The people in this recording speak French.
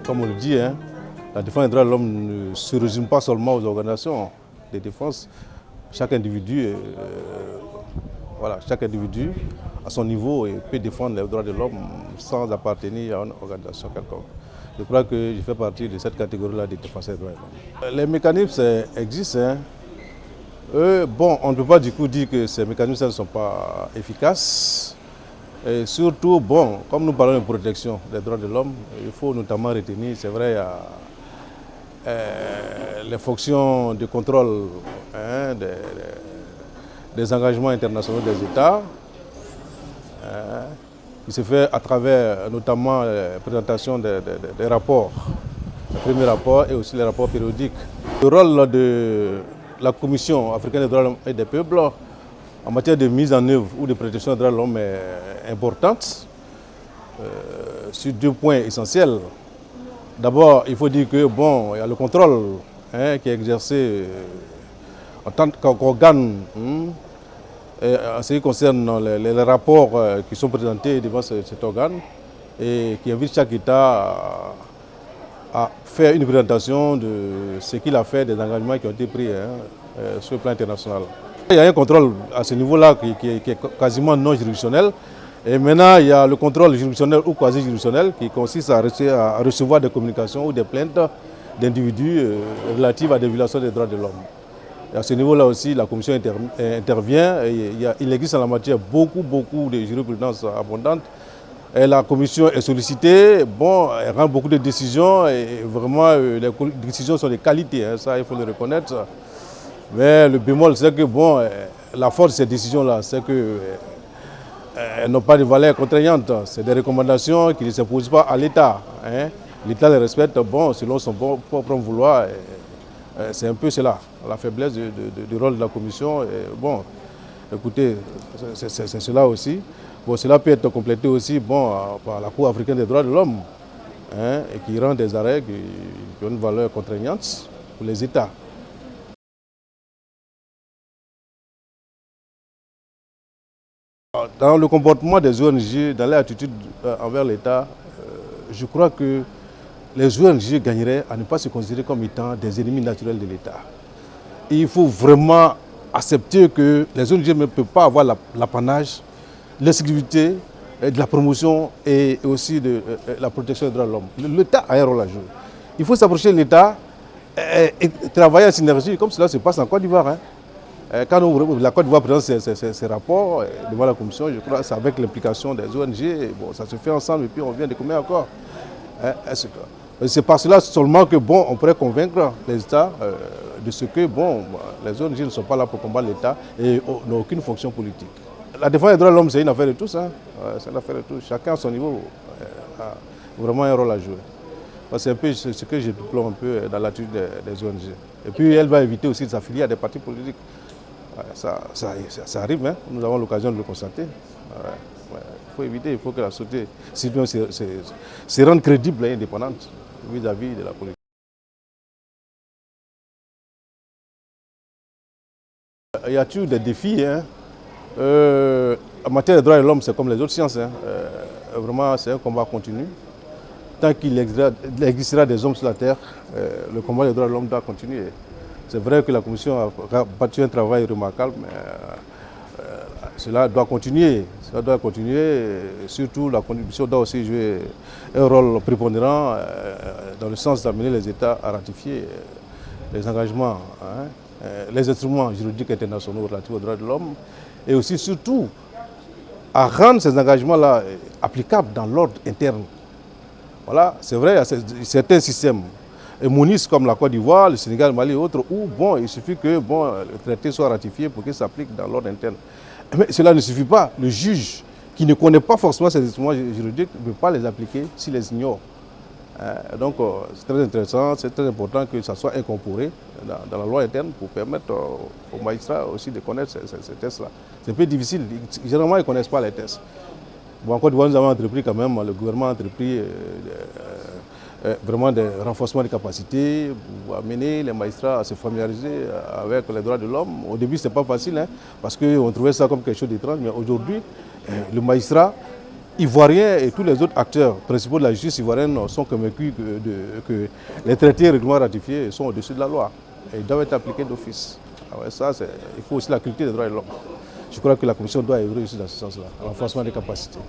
Comme on le dit, hein, la défense des droits de l'homme ne se résume pas seulement aux organisations de défense. Chaque individu, chaque individu à son niveau peut défendre les droits de l'homme sans appartenir à une organisation quelconque. Je crois que je fais partie de cette catégorie-là des défenseurs des droits de l'homme. Les mécanismes existent. Hein. On ne peut pas du coup dire que ces mécanismes ne sont pas efficaces. Et surtout, comme nous parlons de protection des droits de l'homme, il faut notamment retenir, c'est vrai, les fonctions de contrôle des engagements internationaux des États, qui se fait à travers notamment la présentation des rapports, les premiers rapports et aussi les rapports périodiques. Le rôle de la Commission africaine des droits de l'homme et des peuples en matière de mise en œuvre ou de protection des droits de l'homme est importante sur deux points essentiels. D'abord, il faut dire que il y a le contrôle qui est exercé en tant qu'organe en ce qui concerne les rapports qui sont présentés devant cet organe et qui invite chaque État à faire une présentation de ce qu'il a fait, des engagements qui ont été pris sur le plan international. Il y a un contrôle à ce niveau-là qui est quasiment non juridictionnel. Et maintenant, il y a le contrôle juridictionnel ou quasi-juridictionnel qui consiste à recevoir des communications ou des plaintes d'individus relatives à des violations des droits de l'homme. À ce niveau-là aussi, la Commission intervient. Et il existe en la matière beaucoup de jurisprudence abondante. Et la Commission est sollicitée, elle rend beaucoup de décisions et vraiment les décisions sont de qualité, ça il faut le reconnaître. Mais le bémol, c'est que la force de ces décisions-là, c'est qu'elles n'ont pas de valeur contraignante. C'est des recommandations qui ne s'imposent pas à l'État. L'État les respecte selon son propre vouloir. C'est un peu cela, la faiblesse du rôle de la Commission. Et écoutez, c'est cela aussi. Cela peut être complété aussi par la Cour africaine des droits de l'homme et qui rend des arrêts qui ont une valeur contraignante pour les États. Dans le comportement des ONG, dans leur attitude envers l'État, je crois que les ONG gagneraient à ne pas se considérer comme étant des ennemis naturels de l'État. Il faut vraiment accepter que les ONG ne peuvent pas avoir l'apanage, l'exclusivité de la promotion et aussi de la protection des droits de l'homme. L'État a un rôle à jouer. Il faut s'approcher de l'État et travailler en synergie, comme cela se passe en Côte d'Ivoire. Quand la Côte d'Ivoire présente ses rapports devant la Commission, je crois que c'est avec l'implication des ONG, ça se fait ensemble et puis on vient de combien encore. C'est par cela seulement que on pourrait convaincre les États de ce que les ONG ne sont pas là pour combattre l'État et n'ont aucune fonction politique. La défense des droits de l'homme, c'est une affaire de tous. C'est une affaire de tous. Chacun à son niveau a vraiment un rôle à jouer. C'est un peu ce que je déplore un peu dans l'attitude des ONG. Et puis elle va éviter aussi de s'affilier à des partis politiques. Ça arrive, nous avons l'occasion de le constater. Il faut éviter, il faut que la société civile se rende crédible et indépendante vis-à-vis de la politique. Il y a toujours des défis. En matière des droits de l'homme, c'est comme les autres sciences. Vraiment, c'est un combat continu. Tant qu'il existera des hommes sur la terre, le combat des droits de l'homme doit continuer. C'est vrai que la Commission a battu un travail remarquable, mais cela doit continuer. Cela doit continuer. Surtout, la Commission doit aussi jouer un rôle prépondérant dans le sens d'amener les États à ratifier les engagements, les instruments juridiques internationaux relatifs aux droits de l'homme, et aussi, surtout, à rendre ces engagements-là applicables dans l'ordre interne. Voilà, c'est vrai, il y a certains systèmes monistes comme la Côte d'Ivoire, le Sénégal, le Mali et autres, où il suffit que le traité soit ratifié pour qu'il s'applique dans l'ordre interne. Mais cela ne suffit pas. Le juge qui ne connaît pas forcément ces instruments juridiques ne peut pas les appliquer s'il les ignore. Donc c'est très intéressant, c'est très important que ça soit incorporé dans la loi interne pour permettre aux magistrats aussi de connaître ces tests-là. C'est un peu difficile, généralement ils ne connaissent pas les tests. En Côte d'Ivoire, nous avons entrepris quand même, le gouvernement a entrepris vraiment des renforcements de capacités pour amener les magistrats à se familiariser avec les droits de l'homme. Au début, ce n'était pas facile, parce qu'on trouvait ça comme quelque chose d'étrange, mais aujourd'hui, le magistrat Ivoiriens et tous les autres acteurs principaux de la justice ivoirienne sont convaincus que les traités et règlements ratifiés sont au-dessus de la loi et ils doivent être appliqués d'office. Il faut aussi la culture des droits de l'homme. Je crois que la Commission doit œuvrer aussi dans ce sens-là, renforcement des capacités.